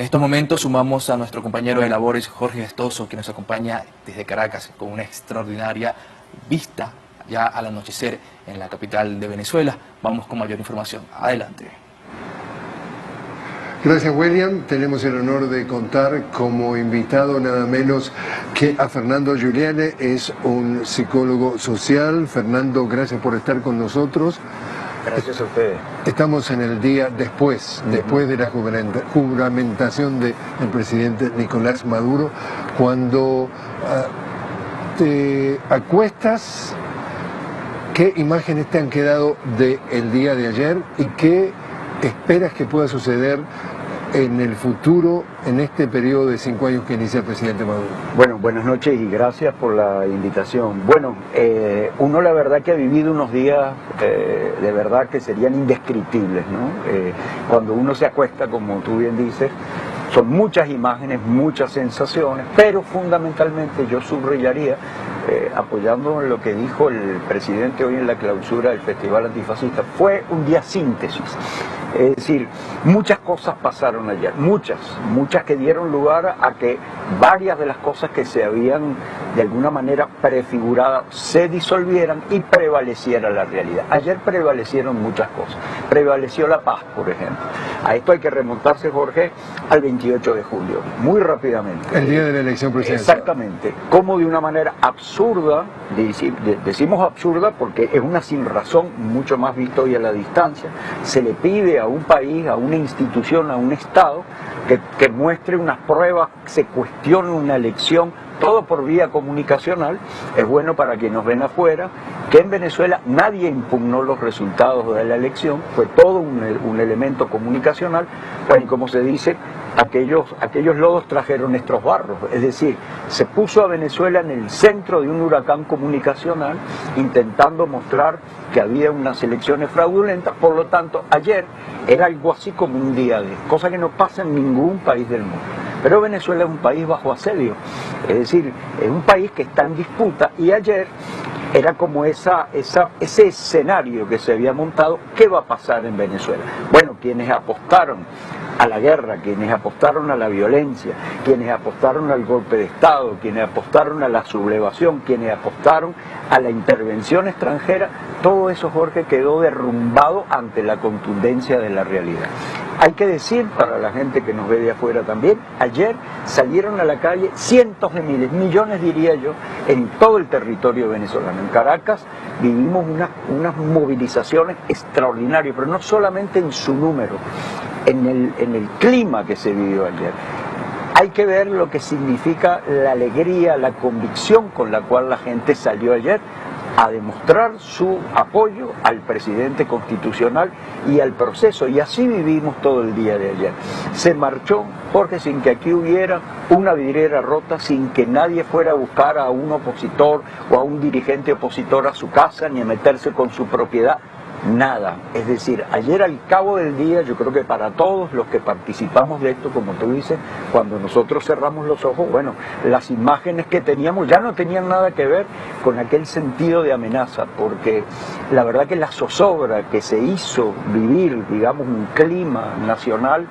estos momentos sumamos a nuestro compañero de labores, Jorge Gestoso, que nos acompaña desde Caracas con una extraordinaria vista ya al anochecer en la capital de Venezuela. Vamos con mayor información. Adelante. Gracias, William. Tenemos el honor de contar como invitado nada menos que a Fernando Giuliani, es un psicólogo social. Fernando, gracias por estar con nosotros. Gracias a ustedes. Estamos en el día después de la juramentación del presidente Nicolás Maduro, cuando te acuestas. ¿Qué imágenes te han quedado del día de ayer y qué esperas que pueda suceder en el futuro, en este periodo de 5 años que inicia el presidente Maduro? Bueno, buenas noches y gracias por la invitación. Bueno, uno la verdad que ha vivido unos días de verdad que serían indescriptibles, ¿no? Cuando uno se acuesta, como tú bien dices, son muchas imágenes, muchas sensaciones, pero fundamentalmente yo subrayaría, apoyando lo que dijo el presidente hoy en la clausura del Festival Antifascista, fue un día síntesis. Es decir, muchas cosas pasaron ayer, muchas que dieron lugar a que varias de las cosas que se habían de alguna manera prefigurado se disolvieran y prevaleciera la realidad. Ayer prevalecieron muchas cosas, prevaleció la paz, por ejemplo. A esto hay que remontarse, Jorge, al 28 de julio, muy rápidamente. El día de la elección presidencial. Exactamente, como de una manera absurda, decimos absurda porque es una sinrazón, mucho más visto hoy a la distancia, se le pide a un país, a una institución, a un Estado, que muestre unas pruebas, se cuestione una elección, todo por vía comunicacional. Es bueno para quienes nos ven afuera que en Venezuela nadie impugnó los resultados de la elección, fue todo un elemento comunicacional. Bueno, y como se dice, aquellos lodos trajeron estos barros, es decir, se puso a Venezuela en el centro de un huracán comunicacional intentando mostrar que había unas elecciones fraudulentas. Por lo tanto, ayer era algo así como un día de, cosa que no pasa en ningún país del mundo. Pero Venezuela es un país bajo asedio, es decir, es un país que está en disputa, y ayer era como ese escenario que se había montado. ¿Qué va a pasar en Venezuela? Bueno, quienes apostaron a la guerra, quienes apostaron a la violencia, quienes apostaron al golpe de Estado, quienes apostaron a la sublevación, quienes apostaron a la intervención extranjera, todo eso, Jorge, quedó derrumbado ante la contundencia de la realidad. Hay que decir, para la gente que nos ve de afuera también, ayer salieron a la calle cientos de miles, millones diría yo, en todo el territorio venezolano. En Caracas vivimos unas movilizaciones extraordinarias, pero no solamente en su número, en el clima que se vivió ayer. Hay que ver lo que significa la alegría, la convicción con la cual la gente salió ayer a demostrar su apoyo al presidente constitucional y al proceso, y así vivimos todo el día de ayer. Se marchó, Jorge, sin que aquí hubiera una vidriera rota, sin que nadie fuera a buscar a un opositor o a un dirigente opositor a su casa, ni a meterse con su propiedad. Nada. Es decir, ayer al cabo del día, yo creo que para todos los que participamos de esto, como tú dices, cuando nosotros cerramos los ojos, bueno, las imágenes que teníamos ya no tenían nada que ver con aquel sentido de amenaza, porque la verdad que la zozobra que se hizo vivir, digamos, un clima nacional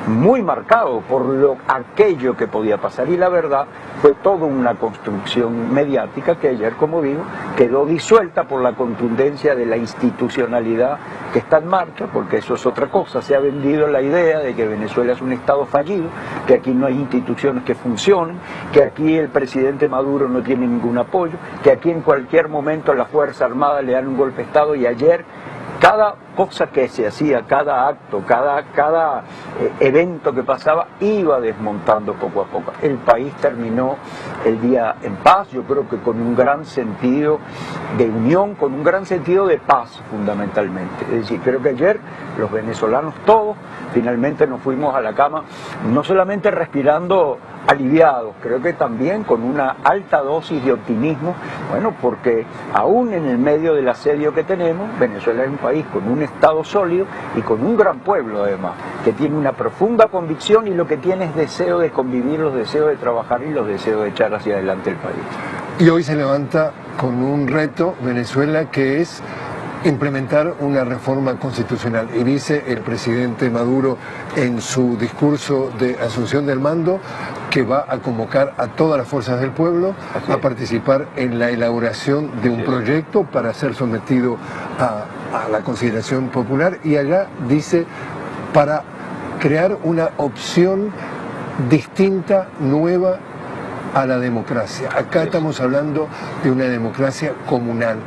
muy marcado por aquello que podía pasar, y la verdad fue toda una construcción mediática que ayer, como digo, quedó disuelta por la contundencia de la institucionalidad que está en marcha, porque eso es otra cosa. Se ha vendido la idea de que Venezuela es un Estado fallido, que aquí no hay instituciones que funcionen, que aquí el presidente Maduro no tiene ningún apoyo, que aquí en cualquier momento la Fuerza Armada le dan un golpe de Estado, y ayer cada cosa que se hacía, cada acto, cada evento que pasaba, iba desmontando poco a poco. El país terminó el día en paz, yo creo que con un gran sentido de unión, con un gran sentido de paz fundamentalmente. Es decir, creo que ayer los venezolanos todos finalmente nos fuimos a la cama, no solamente respirando aliviados, creo que también con una alta dosis de optimismo, bueno, porque aún en el medio del asedio que tenemos, Venezuela es un país con un Estado sólido y con un gran pueblo además, que tiene una profunda convicción, y lo que tiene es deseo de convivir, los deseos de trabajar y los deseos de echar hacia adelante el país. Y hoy se levanta con un reto Venezuela, que es implementar una reforma constitucional. Y dice el presidente Maduro en su discurso de asunción del mando que va a convocar a todas las fuerzas del pueblo a participar en la elaboración de un proyecto para ser sometido a la consideración popular, y allá dice para crear una opción distinta, nueva a la democracia. Acá estamos hablando de una democracia comunal.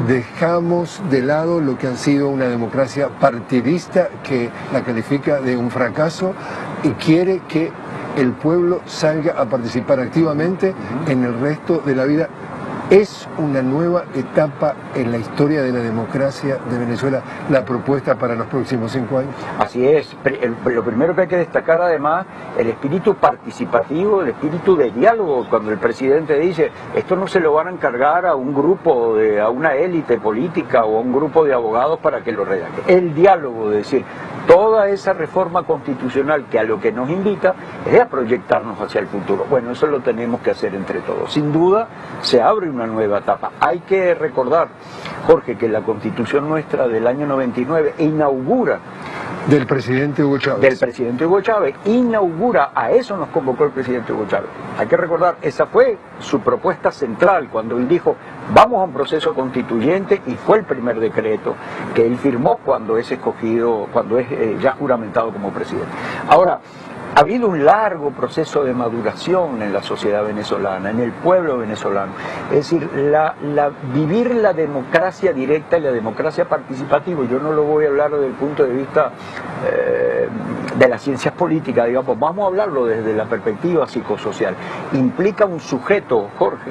Dejamos de lado lo que ha sido una democracia partidista, que la califica de un fracaso, y quiere que el pueblo salga a participar activamente en el resto de la vida. Es una nueva etapa en la historia de la democracia de Venezuela la propuesta para los próximos 5 años. Así es. Lo primero que hay que destacar, además, el espíritu participativo, el espíritu de diálogo. Cuando el presidente dice, esto no se lo van a encargar a un grupo, a una élite política o a un grupo de abogados para que lo redacte. El diálogo, es decir, toda esa reforma constitucional que a lo que nos invita es a proyectarnos hacia el futuro. Bueno, eso lo tenemos que hacer entre todos. Sin duda, se abre una nueva etapa. Hay que recordar, Jorge, que la Constitución nuestra del año 99 inaugura... Del presidente Hugo Chávez. Del presidente Hugo Chávez. Inaugura, a eso nos convocó el presidente Hugo Chávez. Hay que recordar, esa fue su propuesta central cuando él dijo, vamos a un proceso constituyente, y fue el primer decreto que él firmó cuando es escogido, cuando es ya juramentado como presidente. Ahora, ha habido un largo proceso de maduración en la sociedad venezolana, en el pueblo venezolano. Es decir, vivir la democracia directa y la democracia participativa, yo no lo voy a hablar desde el punto de vista de las ciencias políticas, digamos, vamos a hablarlo desde la perspectiva psicosocial. Implica un sujeto, Jorge,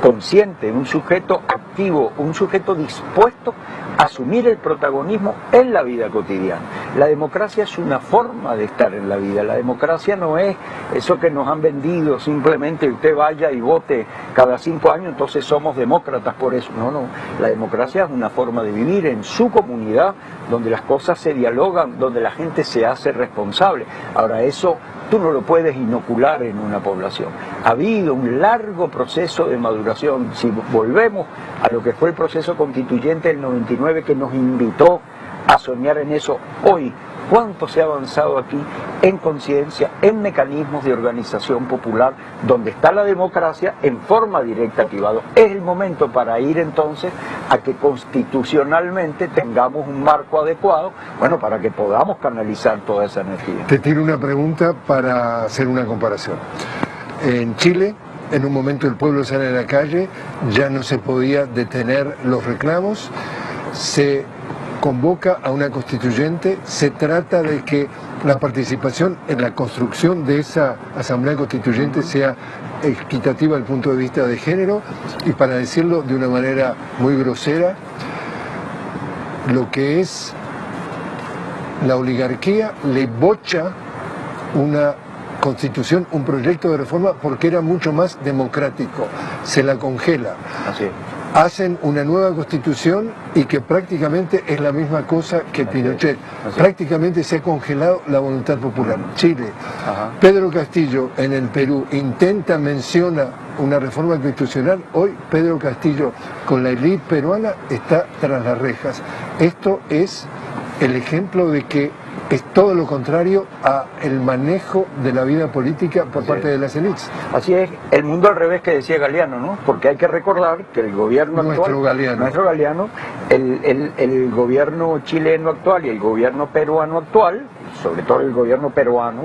consciente, un sujeto activo, un sujeto dispuesto a asumir el protagonismo en la vida cotidiana. La democracia es una forma de estar en la vida. La democracia no es eso que nos han vendido, simplemente usted vaya y vote cada 5 años, entonces somos demócratas por eso. No, no. La democracia es una forma de vivir en su comunidad, donde las cosas se dialogan, donde la gente se hace responsable. Ahora, eso tú no lo puedes inocular en una población. Ha habido un largo proceso de maduración. Si volvemos a lo que fue el proceso constituyente del 99, que nos invitó a soñar en eso, hoy, ¿cuánto se ha avanzado aquí en conciencia, en mecanismos de organización popular, donde está la democracia en forma directa activada? Es el momento para ir entonces a que constitucionalmente tengamos un marco adecuado, bueno, para que podamos canalizar toda esa energía. Te tiro una pregunta para hacer una comparación. En Chile, en un momento el pueblo sale a la calle, ya no se podía detener los reclamos, se convoca a una constituyente, se trata de que la participación en la construcción de esa asamblea constituyente sea equitativa desde el punto de vista de género, y para decirlo de una manera muy grosera, lo que es la oligarquía le bocha una constitución, un proyecto de reforma, porque era mucho más democrático, se la congela. Así es. Hacen una nueva constitución y que prácticamente es la misma cosa que Pinochet. Prácticamente se ha congelado la voluntad popular. Chile. Pedro Castillo en el Perú menciona una reforma constitucional. Hoy Pedro Castillo con la élite peruana está tras las rejas. Esto es el ejemplo de que es todo lo contrario a el manejo de la vida política por parte de las élites. Así es, el mundo al revés que decía Galeano, ¿no? Porque hay que recordar que el gobierno actual, el gobierno chileno actual y el gobierno peruano actual, sobre todo el gobierno peruano,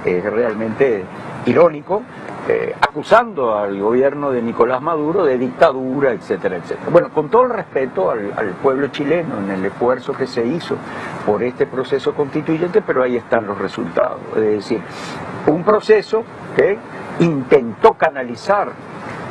es realmente irónico, acusando al gobierno de Nicolás Maduro de dictadura, etcétera, etcétera. Bueno, con todo el respeto al pueblo chileno en el esfuerzo que se hizo por este proceso constituyente, pero ahí están los resultados. Es decir, un proceso que intentó canalizar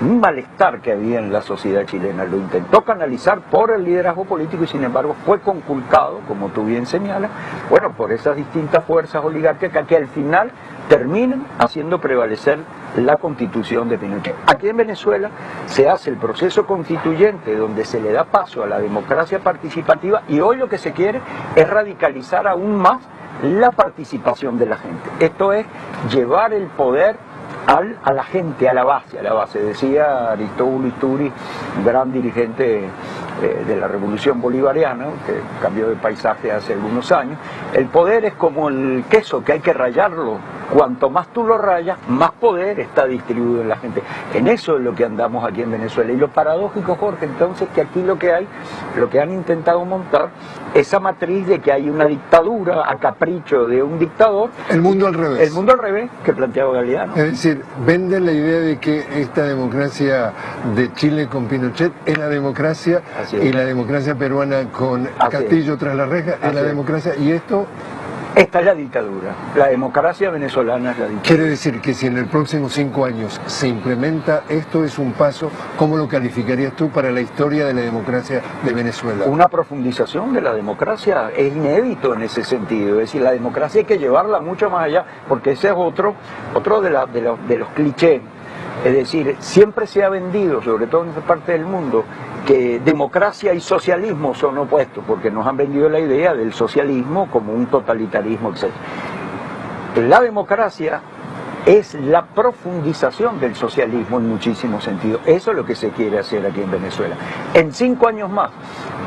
un malestar que había en la sociedad chilena, lo intentó canalizar por el liderazgo político y sin embargo fue conculcado, como tú bien señalas, bueno, por esas distintas fuerzas oligárquicas que al final terminan haciendo prevalecer la constitución de Pinochet. Aquí en Venezuela se hace el proceso constituyente donde se le da paso a la democracia participativa, y hoy lo que se quiere es radicalizar aún más la participación de la gente. Esto es llevar el poder a la gente, a la base. Decía Aristóbulo Istúriz, gran dirigente de la revolución bolivariana, que cambió de paisaje hace algunos años. El poder es como el queso, que hay que rallarlo. Cuanto más tú lo rayas, más poder está distribuido en la gente. En eso es lo que andamos aquí en Venezuela. Y lo paradójico, Jorge, entonces, que aquí lo que han intentado montar, esa matriz de que hay una dictadura a capricho de un dictador. El mundo al revés. El mundo al revés que planteaba Galeano. Es decir, venden la idea de que esta democracia de Chile con Pinochet es la democracia y la democracia peruana con Castillo tras la reja es la democracia, y esto... Esta es la dictadura. La democracia venezolana es la dictadura. Quiere decir que si en el próximo 5 años se implementa esto, es un paso, ¿cómo lo calificarías tú para la historia de la democracia de Venezuela? Una profundización de la democracia es inédito en ese sentido. Es decir, la democracia hay que llevarla mucho más allá, porque ese es otro de los clichés. Es decir, siempre se ha vendido, sobre todo en esta parte del mundo, que democracia y socialismo son opuestos, porque nos han vendido la idea del socialismo como un totalitarismo, etc. La democracia es la profundización del socialismo en muchísimos sentidos. Eso es lo que se quiere hacer aquí en Venezuela. En 5 años más,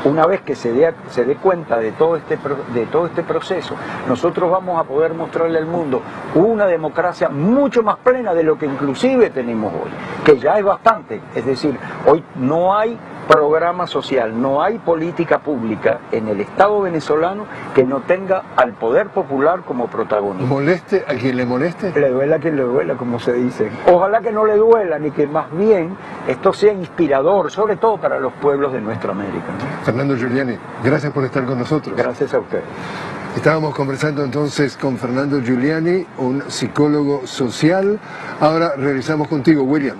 una vez que se dé cuenta de todo este proceso, nosotros vamos a poder mostrarle al mundo una democracia mucho más plena de lo que inclusive tenemos hoy, que ya es bastante. Es decir, hoy no hay programa social, no hay política pública en el Estado venezolano que no tenga al poder popular como protagonista. ¿Moleste a quien le moleste? Le duela a quien le duela, como se dice. Ojalá que no le duela, ni que más bien esto sea inspirador, sobre todo para los pueblos de nuestra América, ¿no? Fernando Giuliani, gracias por estar con nosotros. Gracias a ustedes. Estábamos conversando entonces con Fernando Giuliani, un psicólogo social. Ahora regresamos contigo, William.